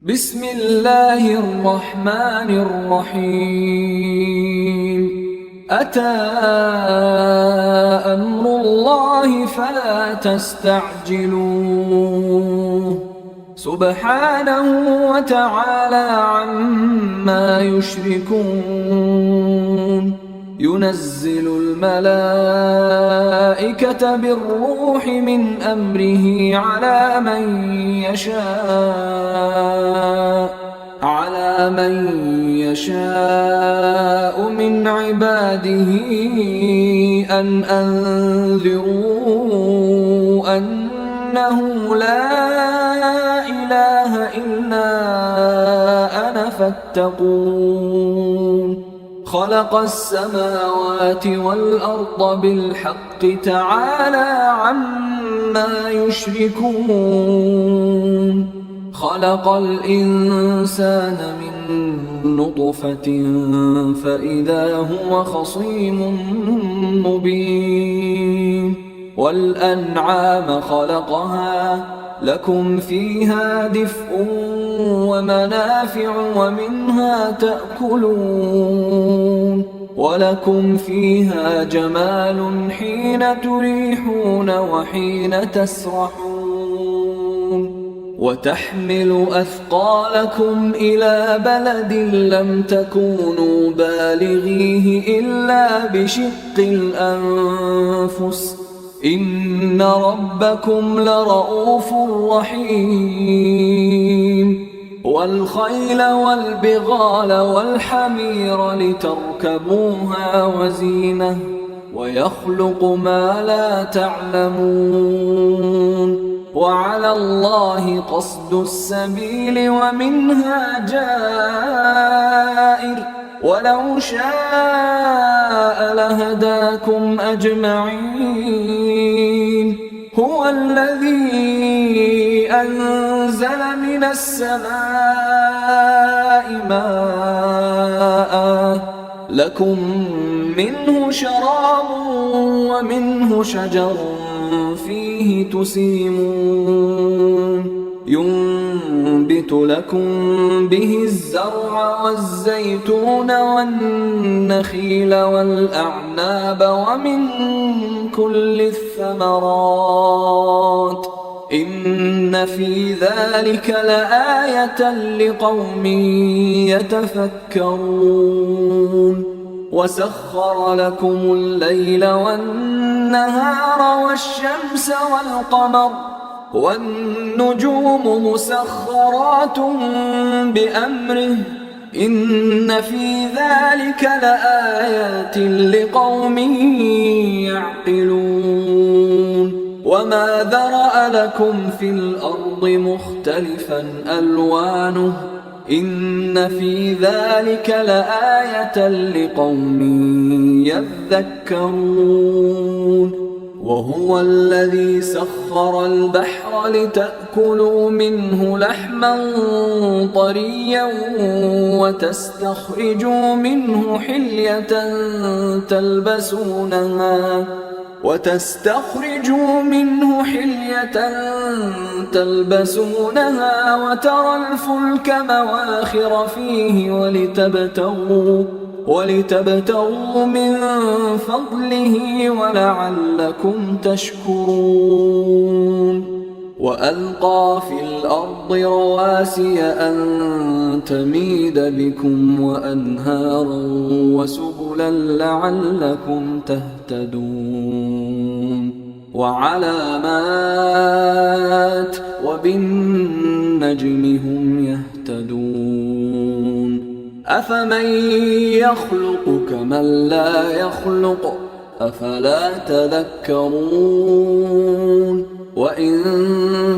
بسم الله الرحمن الرحيم أتى أمر الله فلا تستعجلوه سبحانه وتعالى عما يشركون ينزل الملائكة بالروح من أمره على من يشاء من عباده أن أنذروا أنه لا إله إلا أنا فاتقون خلق السماوات والأرض بالحق تعالى عما يشركون خلق الإنسان من نطفة فإذا هو خصيم مبين والأنعام خلقها لكم فيها دفء ومنافع ومنها تأكلون ولكم فيها جمال حين تريحون وحين تسرحون وتحمل أثقالكم إلى بلد لم تكونوا بالغيه إلا بشق الأنفس إن ربكم لرؤوف رحيم والخيل والبغال والحمير لتركبوها وزينة ويخلق ما لا تعلمون وعلى الله قصد السبيل ومنها جائر ولو شاء لهداكم أجمعين هو الذي أنزل من السماء ماء لكم منه شراب ومنه شجر فيه تسيمون ينبت لكم به الزرع والزيتون والنخيل والأعناب ومن كل الثمرات إن في ذلك لآية لقوم يتفكرون وسخر لكم الليل والنهار والشمس والقمر والنجوم مسخرات بأمره إن في ذلك لآيات لقوم يعقلون وما ذرأ لكم في الأرض مختلفا ألوانه إن في ذلك لآية لقوم يذكرون وهو الذي سخر البحر لتأكلوا منه لحما طريا وتستخرجوا منه حلية تلبسونها وترى الفلك مواخر فيه ولتبتغوا من فضله ولعلكم تشكرون وألقى في الأرض رواسي أن تميد بكم وأنهارا وسبلا لعلكم تهتدون وعلامات وبالنجم هم يهتدون أفمن يخلق كمن لا يخلق أفلا تذكرون وإن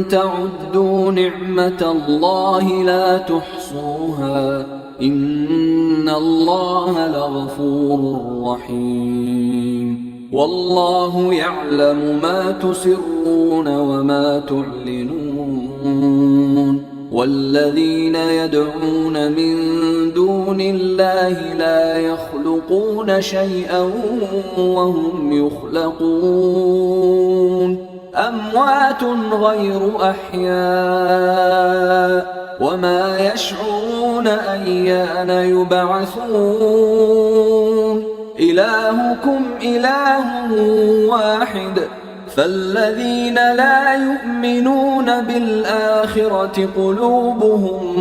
تعدوا نعمة الله لا تحصوها إن الله لغفور رحيم والله يعلم ما تسرون وما تعلنون والذين يدعون من دون الله لا يخلقون شيئا وهم يخلقون أموات غير أحياء وما يشعرون أيان يبعثون إلهكم إله واحد فالذين لا يؤمنون بالآخرة قلوبهم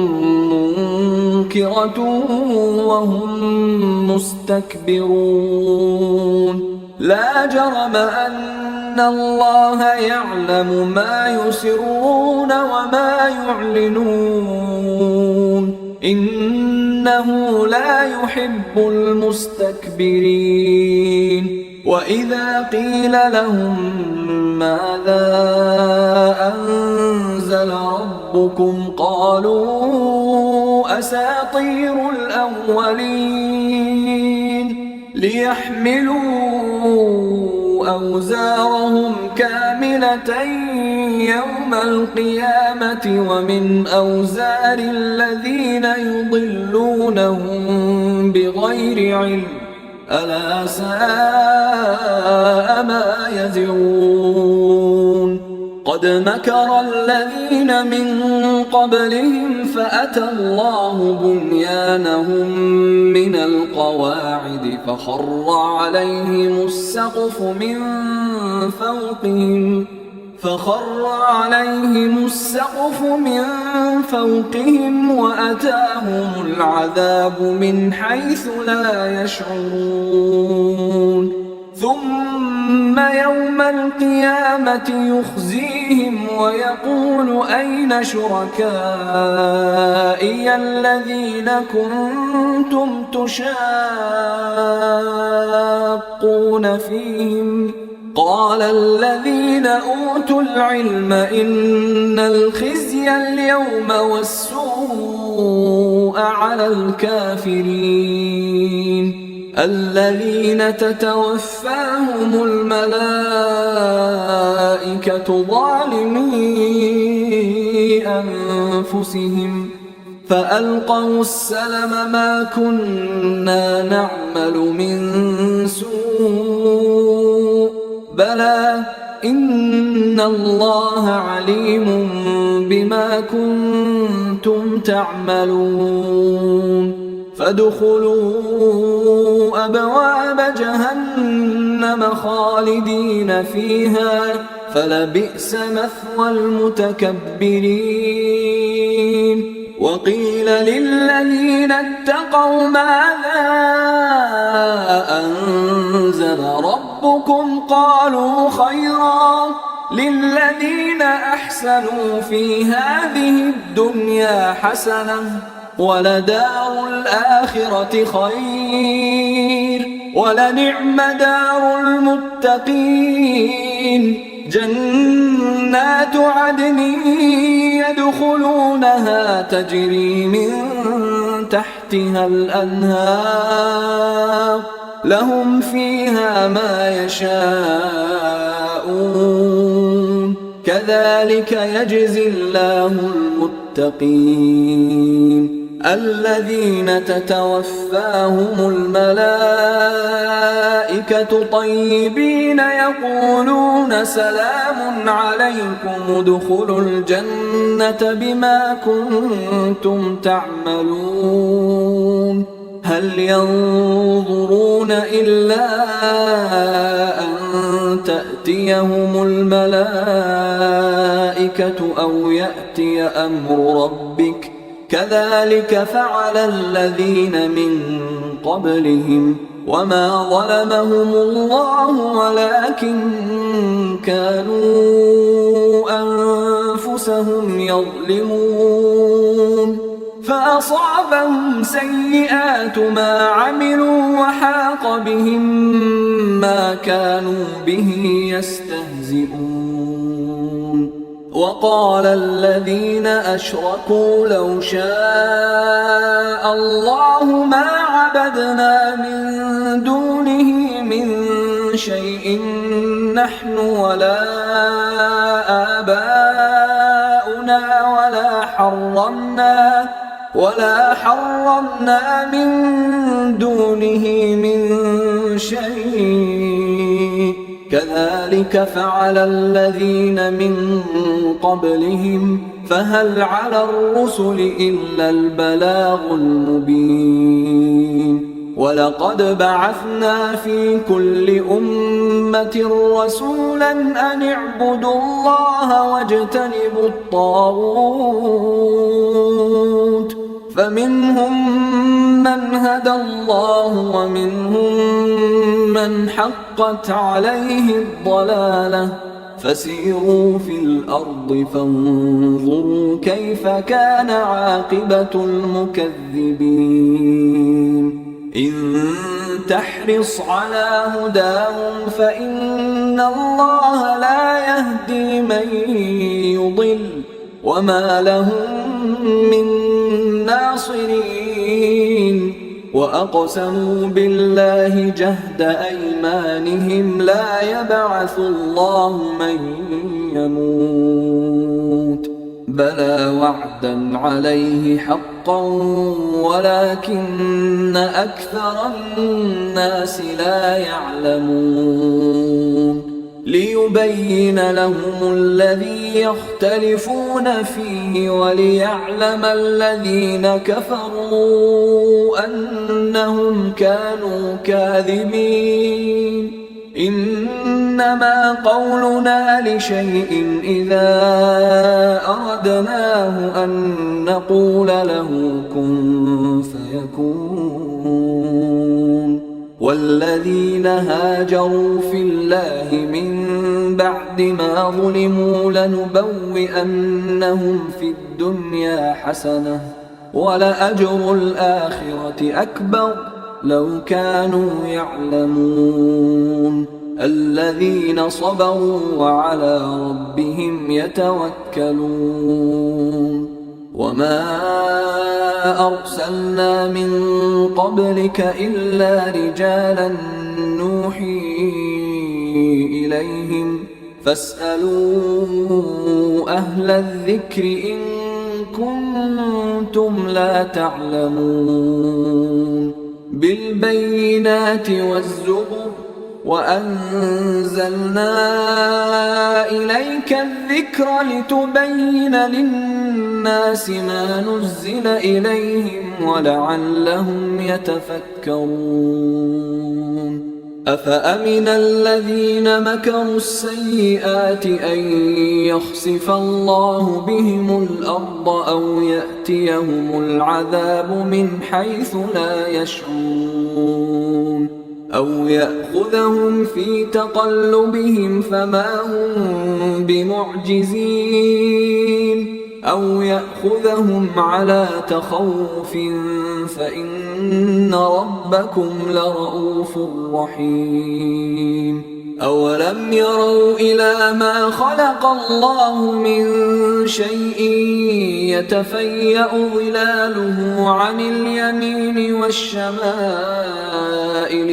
منكرة وهم مستكبرون لا جرم أن الله يعلم ما يسرون وما يعلنون إنه لا يحب المستكبرين وإذا قيل لهم ماذا أنزل ربكم قالوا أساطير الأولين ليحملوا أوزارهم كاملة يوم القيامة ومن أوزار الذين يضلونهم بغير علم ألا ساء ما يزرون قد مكر الذين من قبلهم فأتى الله بنيانهم من القواعد فخر عليهم السقف من فوقهم وأتاهم العذاب من حيث لا يشعرون ثم يوم القيامة يخزيهم ويقول أين شركائي الذين كنتم تشاقون فيهم قال الذين أوتوا العلم إن الخزي اليوم والسوء على الكافرين الذين تتوفاهم الملائكة ظالمي أنفسهم فألقوا السلم ما كنا نعمل من سوء بلى إن الله عليم بما كنتم تعملون فادخلوا أبواب جهنم خالدين فيها فلبئس مثوى المتكبرين وقيل للذين اتقوا ماذا أنزل ربكم قالوا خيرا للذين أحسنوا في هذه الدنيا حسنة ولدار الآخرة خير ولنعم دار المتقين جنات عدن يدخلونها تجري من تحتها الأنهار لهم فيها ما يشاءون كذلك يجزي الله المتقين الذين تتوفاهم الملائكة طيبين يقولون سلام عليكم ادخلوا الجنة بما كنتم تعملون هل ينظرون إلا أن تأتيهم الملائكة أو يأتي أمر ربك كذلك فعل الذين من قبلهم وما ظلمهم الله ولكن كانوا أنفسهم يظلمون فأصابهم سيئات ما عملوا وحاق بهم ما كانوا به يستهزئون وقال الذين أشركوا لو شاء الله ما عبدنا من دونه من شيء نحن ولا آباؤنا ولا حرمنا من دونه من شيء كذلك فعل الذين من قبلهم فهل على الرسل إلا البلاغ المبين ولقد بعثنا في كل أمة رسولا أن اعبدوا الله واجتنبوا الطاغوت فمنهم من هدى الله ومنهم من حقت عليه الضلالة فسيروا في الأرض فانظروا كيف كان عاقبة المكذبين إن تحرص على هداهم فإن الله لا يهدي من يضل وما لهم من ناصرين وأقسموا بالله جهد أيمانهم لا يبعث الله من يموت بلى وعدا عليه حقا ولكن أكثر الناس لا يعلمون ليبين لهم الذي يختلفون فيه وليعلم الذين كفروا أنهم كانوا كاذبين إنما قولنا لشيء إذا أردناه أن نقول له كن فيكون والذين هاجروا في الله من بعد ما ظلموا لنبوئنهم في الدنيا حسنة ولأجر الآخرة أكبر لو كانوا يعلمون الذين صبروا وعلى ربهم يتوكلون وما أرسلنا من قبلك إلا رجالا نوحي إليهم فاسألوا أهل الذكر إن كنتم لا تعلمون بالبينات والزبر وأنزلنا إليك الذكر لتبين للناس ما نزل إليهم ولعلهم يتفكرون أفأمن الذين مكروا السيئات أن يخسف الله بهم الأرض أو يأتيهم العذاب من حيث لا يشعرون أو يأخذهم في تقلبهم فما هم بمعجزين أو يأخذهم على تخوف فإن ربكم لرؤوف رحيم أولم يروا إلى ما خلق الله من شيء يتفيأ ظلاله عن اليمين والشمائل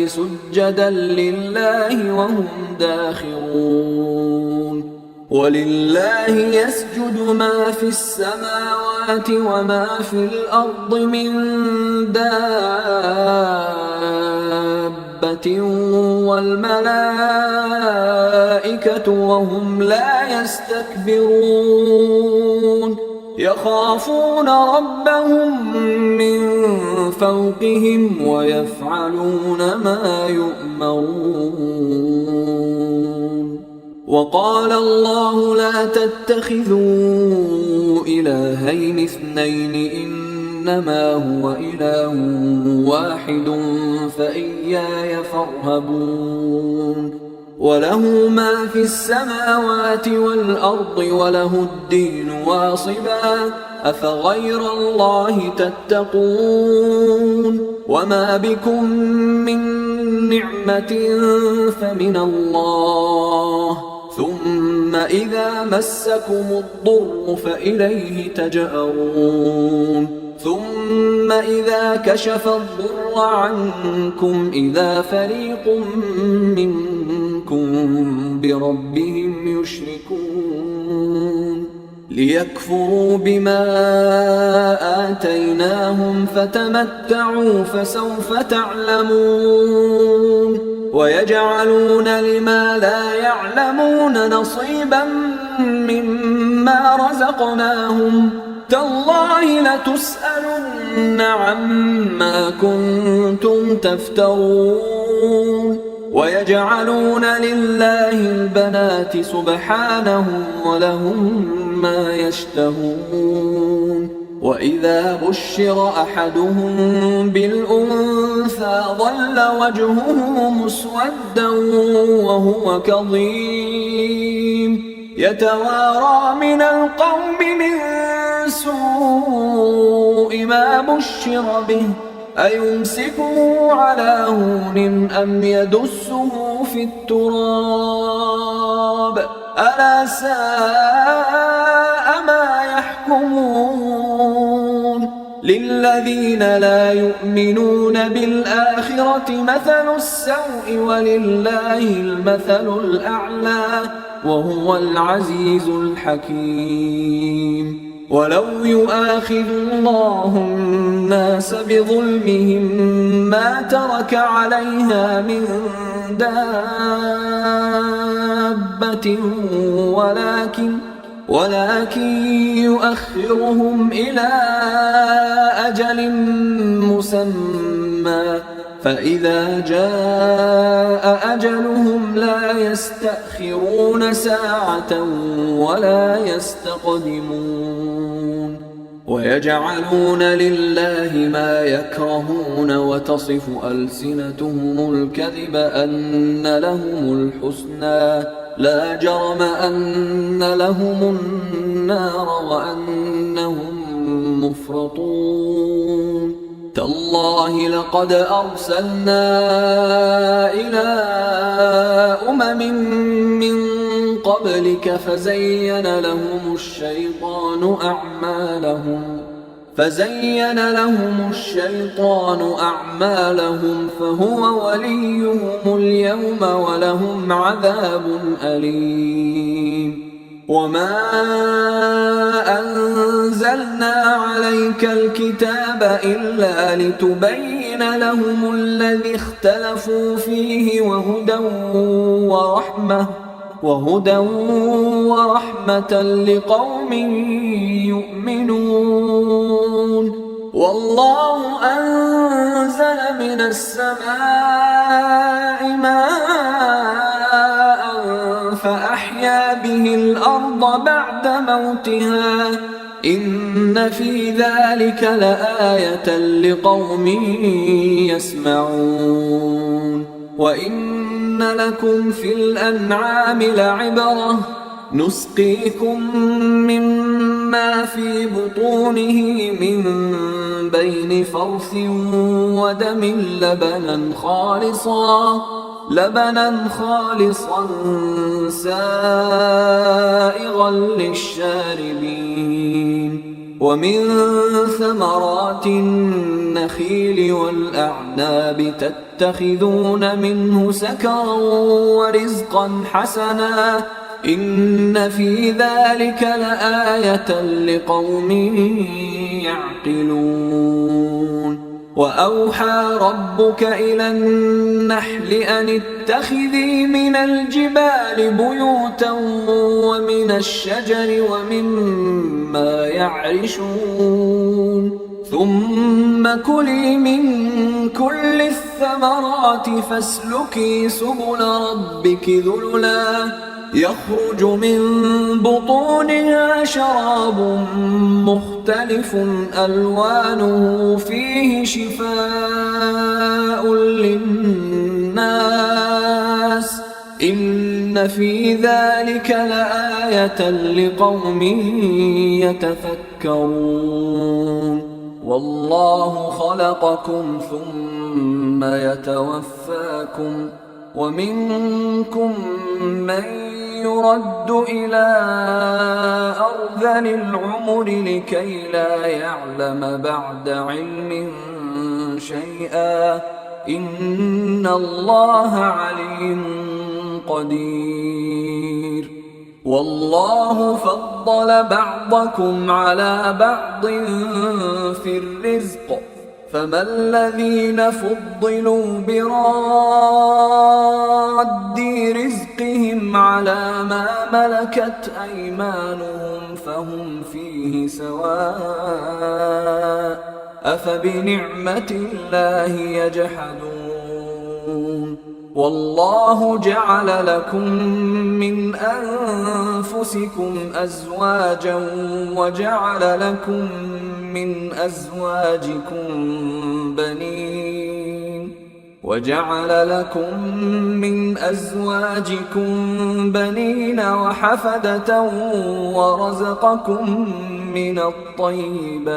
سجدا لله وهم داخرون ولله يسجد ما في السماوات وما في الأرض من دابة والملائكة وهم لا يستكبرون يخافون ربهم من فوقهم ويفعلون ما يؤمرون وقال الله لا تتخذوا إلهين اثنين إنما هو إله واحد فإياي فارهبون وله ما في السماوات والأرض وله الدين واصبا أفغير الله تتقون وما بكم من نعمة فمن الله ثم إذا مسكم الضر فإليه تجأرون ثم إذا كشف الضر عنكم إذا فريق منكم بربهم يشركون ليكفروا بما آتيناهم فتمتعوا فسوف تعلمون ويجعلون لما لا يعلمون نصيبا مما رزقناهم تالله لتسألن عما كنتم تفترون ويجعلون لله البنات سبحانه ولهم ما يشتهون وإذا بشر أحدهم بالأنثى ظل وجهه مسودا وهو كظيم يتوارى من القوم من سوء ما بشر به أيمسكه على هون أم يدسه في التراب ألا ساء ما يحكمون للذين لا يؤمنون بالآخرة مثل السوء ولله المثل الأعلى وهو العزيز الحكيم ولو يؤاخذ الله الناس بظلمهم ما ترك عليها من دابة ولكن يؤخرهم إلى أجل مسمى فإذا جاء أجلهم لا يستأخرون ساعة ولا يستقدمون ويجعلون لله ما يكرهون وتصف ألسنتهم الكذب أن لهم الحسنى لا جرم أن لهم النار وأنهم مفرطون تالله لقد أرسلنا إلى من قبلك فزين لهم الشيطان أعمالهم فهو وليهم اليوم ولهم عذاب أليم وما أنزلنا عليك الكتاب إلا لتبين لهم الذي اختلفوا فيه وهدى ورحمة لقوم يؤمنون والله أنزل من السماء ماء فأحيا به الأرض بعد موتها إن في ذلك لآية لقوم يسمعون وإن لكم في الأنعام لعبرة نسقيكم مما في بطونه من بين فرث ودم لبنا خالصا سائغا للشاربين ومن ثمرات النخيل والأعناب تتخذون منه سكرا ورزقا حسنا إن في ذلك لآية لقوم يعقلون وأوحى ربك إلى النحل أن اتخذي من الجبال بيوتا ومن الشجر ومما يعرشون ثم كلي من كل الثمرات فاسلكي سبل ربك ذللا يخرج من بطونها شراب مختلف ألوانه فيه شفاء للناس إن في ذلك لآية لقوم يتفكرون والله خلقكم ثم يتوفاكم ومنكم من يرد إلى أرذل العمر لكي لا يعلم بعد علم شيئا إن الله عليم قدير والله فضل بعضكم على بعض في الرزق فما الذين فضلوا براد رزقهم على ما ملكت أيمانهم فهم فيه سواء أفبنعمة الله يجحدون والله جعل لكم من أنفسكم أزواجا وجعل لكم من أزواجكم بنين وحفدة ورزقكم من الطيبات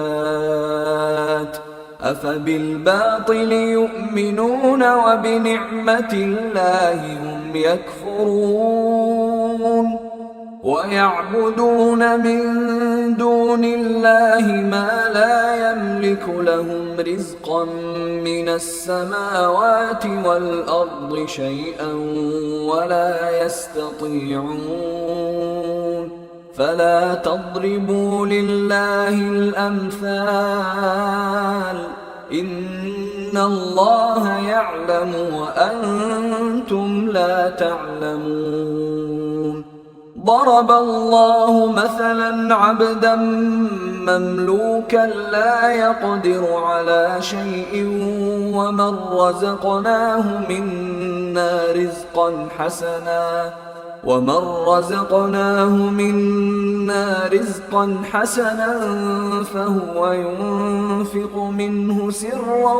أفبالباطل يؤمنون وبنعمة الله هم يكفرون ويعبدون من دون الله ما لا يملك لهم رزقا من السماوات والأرض شيئا ولا يستطيعون فلا تضربوا لله الأمثال إن الله يعلم وأنتم لا تعلمون ضرب الله مثلا عبدا مملوكا لا يقدر على شيء ومن رزقناه منا رزقا حسنا فهو ينفق منه سرا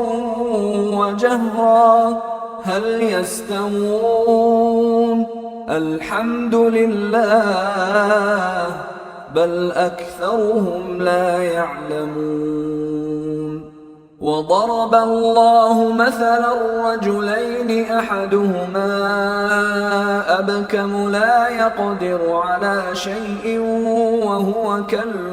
وجهرا هل يستوون الحمد لله بل أكثرهم لا يعلمون وضرب الله مثلا رجلين أحدهما أبكم لا يقدر على شيء وهو كل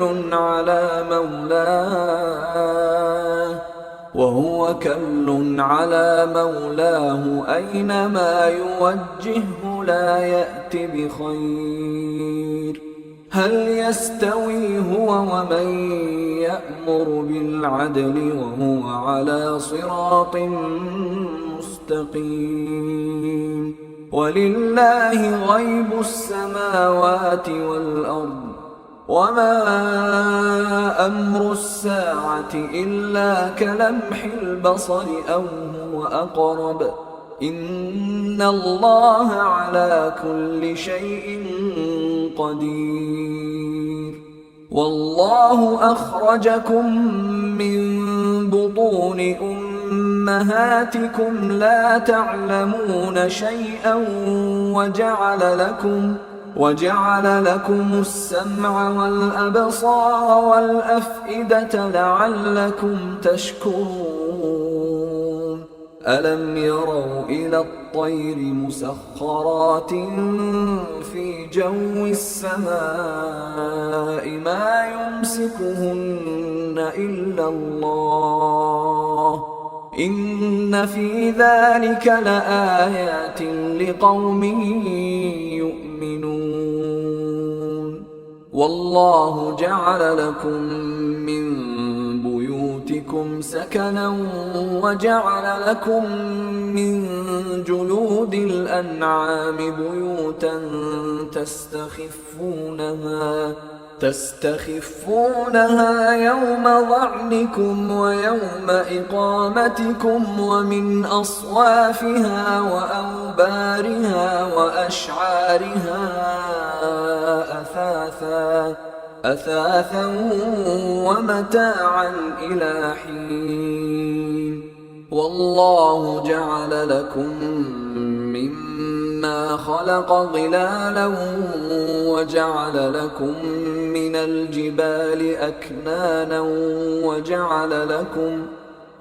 على مولاه أينما يوجهه لا يأت بخير هل يستوي هو ومن يأمر بالعدل وهو على صراط مستقيم ولله غيب السماوات والأرض وما أمر الساعة إلا كلمح البصر أو هو أقرب إن الله على كل شيء قدير والله أخرجكم من بطون أمهاتكم لا تعلمون شيئا وجعل لكم السمع والأبصار والأفئدة لعلكم تشكرون ألم يروا إلى الطير مسخرات في جو السماء ما يمسكهن إلا الله إن في ذلك لآيات لقوم يؤمنون والله جعل لكم من بيوتكم سكنا وجعل لكم من جلود الأنعام بيوتا تستخفونها يوم ظعنكم ويوم إقامتكم ومن أصوافها وأوبارها وأشعارها أثاثا ومتاعا إلى حين والله جعل لكم مما خلق ظلالا وجعل لكم من الجبال أكنانا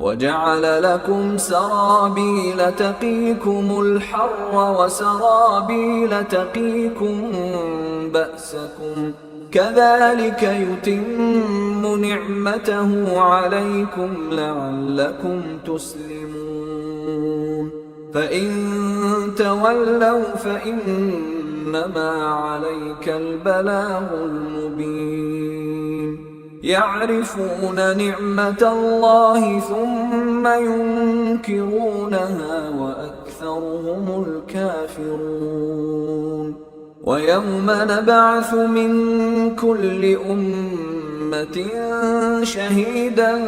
وجعل لكم سرابيل تقيكم الحر وسرابيل تقيكم بأسكم كذلك يتم نعمته عليكم لعلكم تسلمون فإن تولوا فإنما عليك البلاغ المبين يعرفون نعمة الله ثم ينكرونها وأكثرهم الكافرون ويوم نبعث من كل أمة شهيدا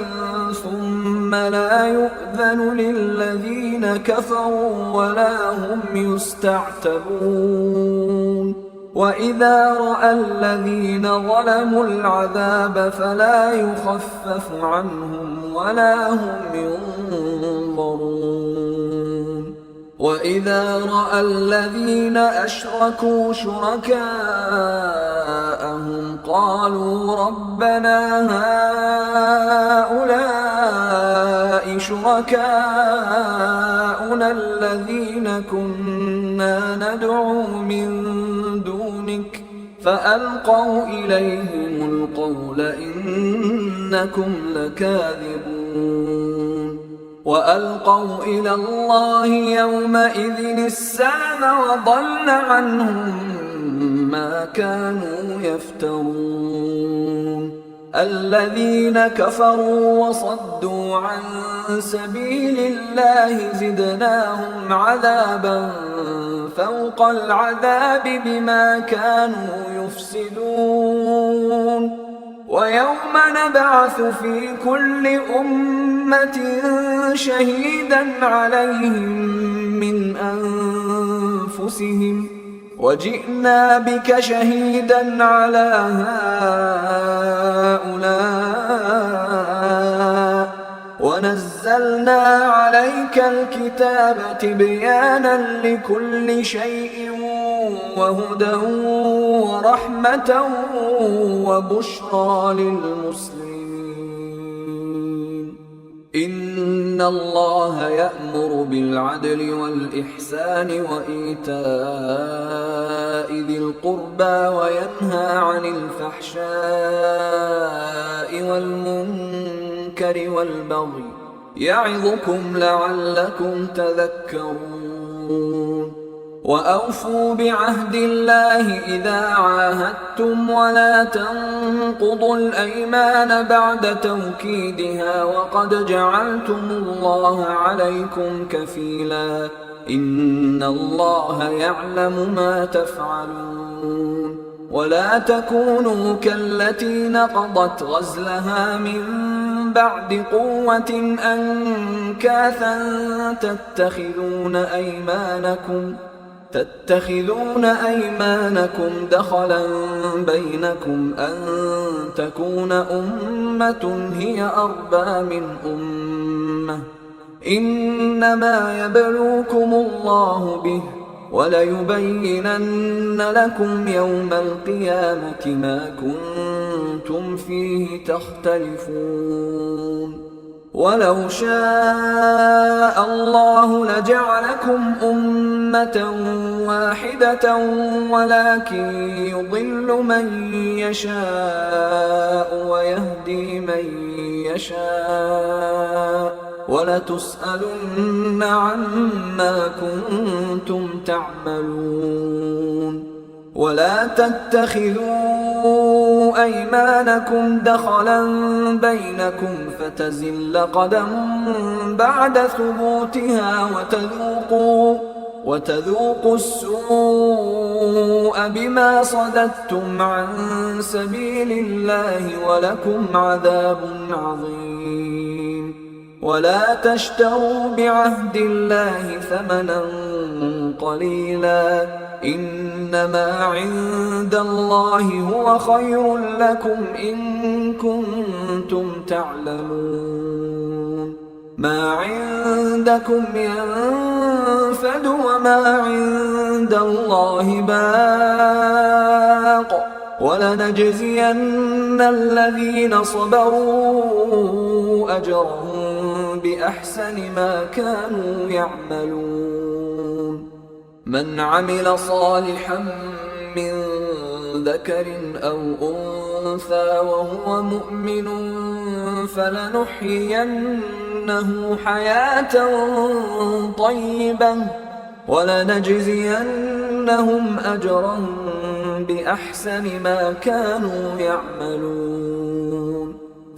ثم لا يؤذن للذين كفروا ولا هم يستعتبون وإذا رأى الذين ظلموا العذاب فلا يخفف عنهم ولا هم ينظرون وإذا رأى الذين أشركوا شركاءهم قالوا ربنا هؤلاء شركاؤنا الذين كنا ندعو من دونك فألقوا إليهم القول إنكم لكاذبون وألقوا إلى الله يومئذ السلم وضل عنهم ما كانوا يفترون الذين كفروا وصدوا عن سبيل الله زدناهم عذابا فوق العذاب بما كانوا يفسدون ويوم نبعث في كل أمة شهيدا عليهم من أنفسهم وجئنا بك شهيدا على هؤلاء ونزلنا عليك الكتاب تبيانا لكل شيء وهدى ورحمة وبشرى للمسلمين إن الله يأمر بالعدل والإحسان وإيتاء ذي القربى وينهى عن الفحشاء والمنكر والبغي يعظكم لعلكم تذكرون وأوفوا بعهد الله إذا عاهدتم ولا تنقضوا الأيمان بعد توكيدها وقد جعلتم الله عليكم كفيلا إن الله يعلم ما تفعلون ولا تكونوا كالتي نقضت غزلها من بعد قوة أنكاثا تتخذون أيمانكم دخلا بينكم أن تكون أمة هي أربى من أمة إنما يبلوكم الله به وليبينن لكم يوم القيامة ما كنتم فيه تختلفون ولو شاء الله لجعلكم أمة واحدة ولكن يضل من يشاء ويهدي من يشاء ولتسألن عما كنتم تعملون ولا تتخذوا أيمانكم دخلا بينكم فتزل قدم بعد ثبوتها وتذوقوا السوء بما صددتم عن سبيل الله ولكم عذاب عظيم ولا تشتروا بعهد الله ثمنا قليلا إنما عند الله هو خير لكم إن كنتم تعلمون ما عندكم ينفد وما عند الله باق ولنجزين الذين صبروا أجرهم بأحسن ما كانوا يعملون من عمل صالحا من ذكر أو أنثى وهو مؤمن فلنحيينه حياة طيبة ولنجزينهم أجرهم بأحسن ما كانوا يعملون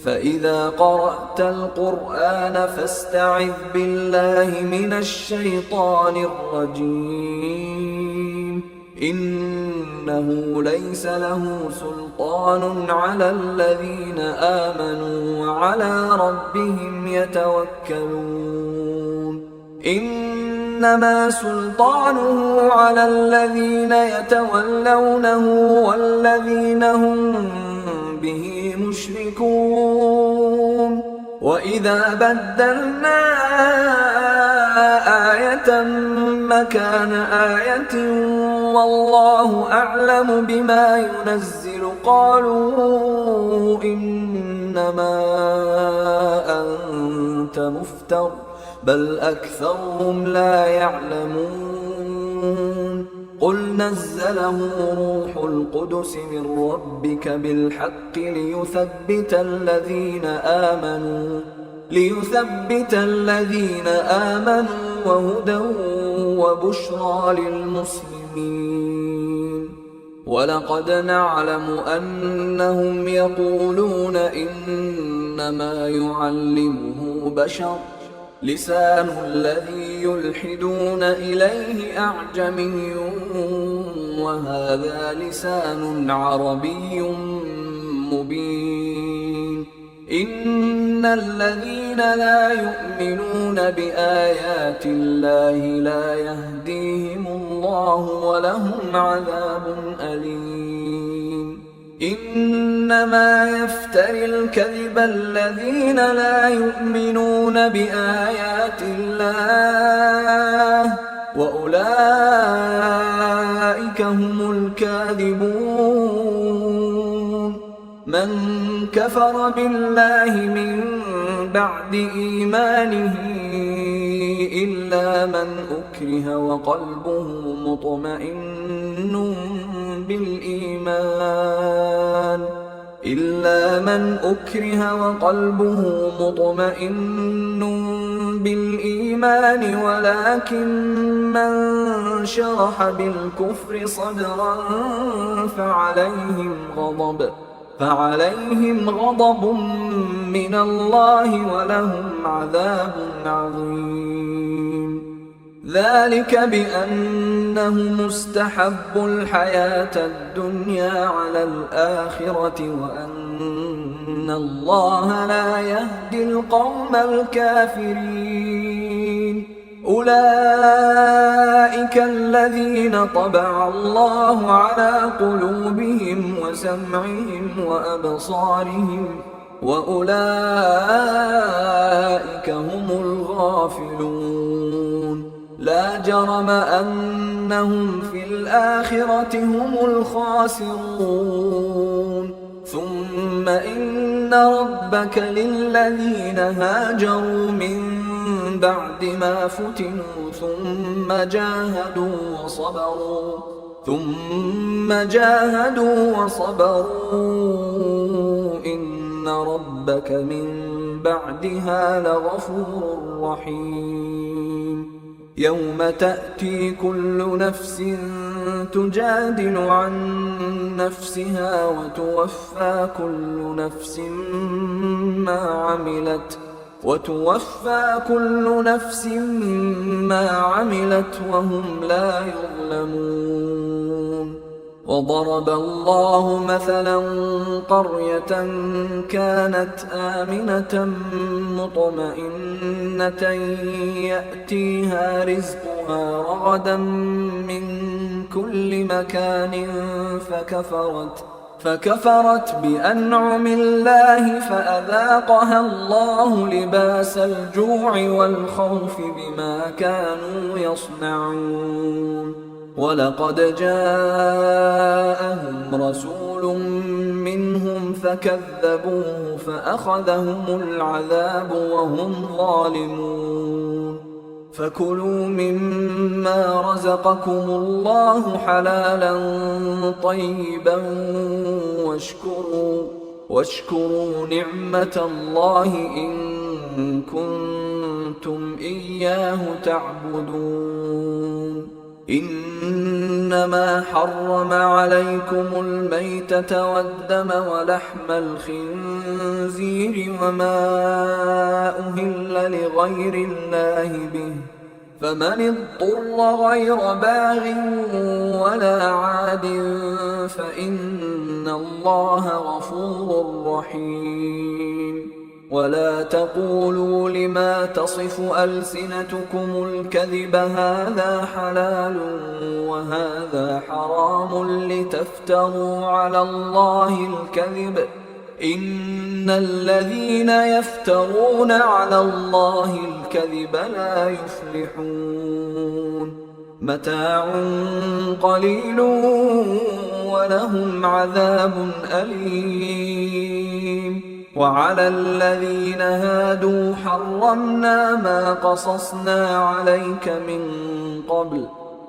فإذا قرأت القرآن فاستعذ بالله من الشيطان الرجيم إنه ليس له سلطان على الذين آمنوا وعلى ربهم يتوكلون إنما سلطانه على الذين يتولونه والذين هم به مشركون وإذا بدلنا آية مكان آية والله أعلم بما ينزل قالوا إنما أنت مفتر بل أكثرهم لا يعلمون قل نزله روح القدس من ربك بالحق ليثبت الذين آمنوا وهدى وبشرى للمسلمين ولقد نعلم أنهم يقولون إنما يعلمه بشر لسان الذي يلحدون إليه أعجمي وهذا لسان عربي مبين إن الذين لا يؤمنون بآيات الله لا يهديهم الله ولهم عذاب أليم إنما يفتري الكذب الذين لا يؤمنون بآيات الله وأولئك هم الكاذبون من كفر بالله من بعد إيمانه إلا من أكره وقلبه مطمئن بالإيمان ولكن من شرح بالكفر صدرا فعليهم غضب من الله ولهم عذاب عظيم ذلك بأنهم استحبوا الحياة الدنيا على الآخرة وأن الله لا يهدي القوم الكافرين أولئك الذين طبع الله على قلوبهم وسمعهم وأبصارهم وأولئك هم الغافلون لا جرم أنهم في الآخرة هم الخاسرون ثم إن ربك للذين هاجروا من بعد ما فتنوا ثم جاهدوا وصبروا إن ربك من بعدها لغفور رحيم يوم تأتي كل نفس تجادل عن نفسها وتوفى كل نفس ما عملت وهم لا يظلمون وضرب الله مثلا قرية كانت آمنة مطمئنة يأتيها رزقها رغدا من كل مكان فكفرت بأنعم الله فأذاقها الله لباس الجوع والخوف بما كانوا يصنعون ولقد جاءهم رسول منهم فكذبوه فأخذهم العذاب وهم ظالمون فكلوا مما رزقكم الله حلالا طيبا واشكروا نعمة الله إن كنتم إياه تعبدون إن إنما حرم عليكم الميتة والدم ولحم الخنزير وما أهل لغير الله به، فمن اضطر غير باغ ولا عاد فإن الله غفور رحيم. ولا تقولوا لما تصف ألسنتكم الكذب هذا حلال وهذا حرام لتفتروا على الله الكذب، إن الذين يفترون على الله الكذب لا يفلحون. متاع قليل ولهم عذاب أليم. وعلى الذين هادوا حرمنا ما قصصنا عليك من قبل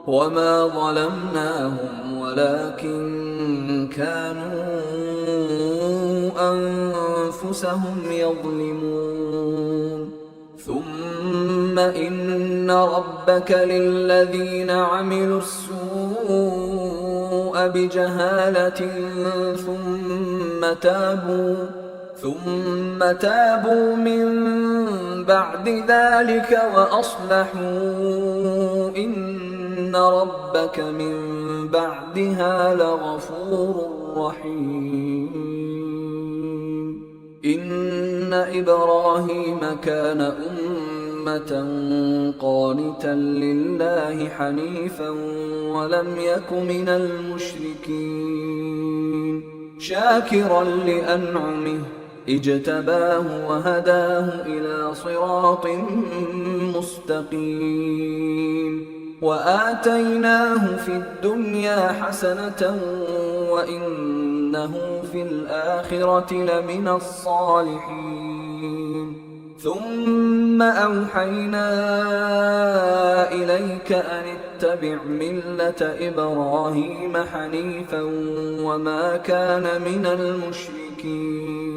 وما ظلمناهم ولكن كانوا أنفسهم يظلمون. ثم إن ربك للذين عملوا السوء بجهالة ثم تابوا من بعد ذلك وأصلحوا إن ربك من بعدها لغفور رحيم. إن إبراهيم كان أمة قانتا لله حنيفا ولم يك من المشركين، شاكرا لأنعمه اجتباه وهداه إلى صراط مستقيم. وآتيناه في الدنيا حسنة وإنه في الآخرة لمن الصالحين. ثم أوحينا إليك أن اتبع ملة إبراهيم حنيفا وما كان من المشركين.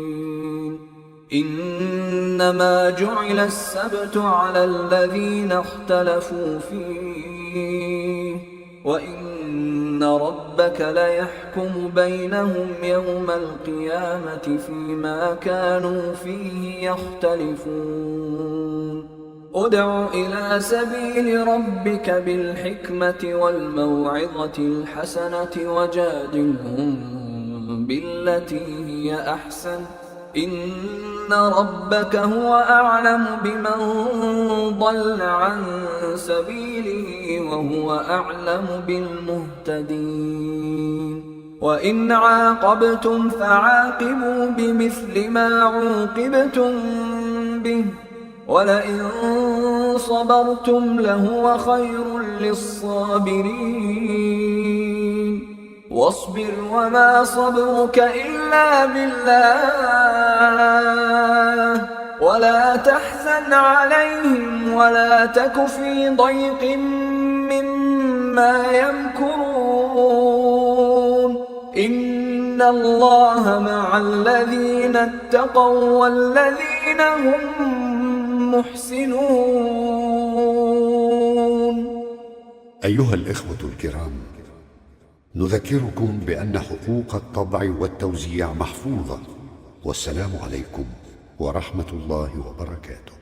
إنما جعل السبت على الذين اختلفوا فيه وإن ربك ليحكم بينهم يوم القيامة فيما كانوا فيه يختلفون. ادع إلى سبيل ربك بالحكمة والموعظة الحسنة وجادلهم بالتي هي أحسن، إن ربك هو أعلم بمن ضل عن سبيله وهو أعلم بالمهتدين. وإن عاقبتم فعاقبوا بمثل ما عوقبتم به ولئن صبرتم لهو خير للصابرين. واصبر وما صبرك إلا بالله ولا تحزن عليهم ولا تك في ضيق مما يمكرون. إن الله مع الذين اتقوا والذين هم محسنون. أيها الإخوة الكرام، نذكركم بأن حقوق الطبع والتوزيع محفوظة، والسلام عليكم ورحمة الله وبركاته.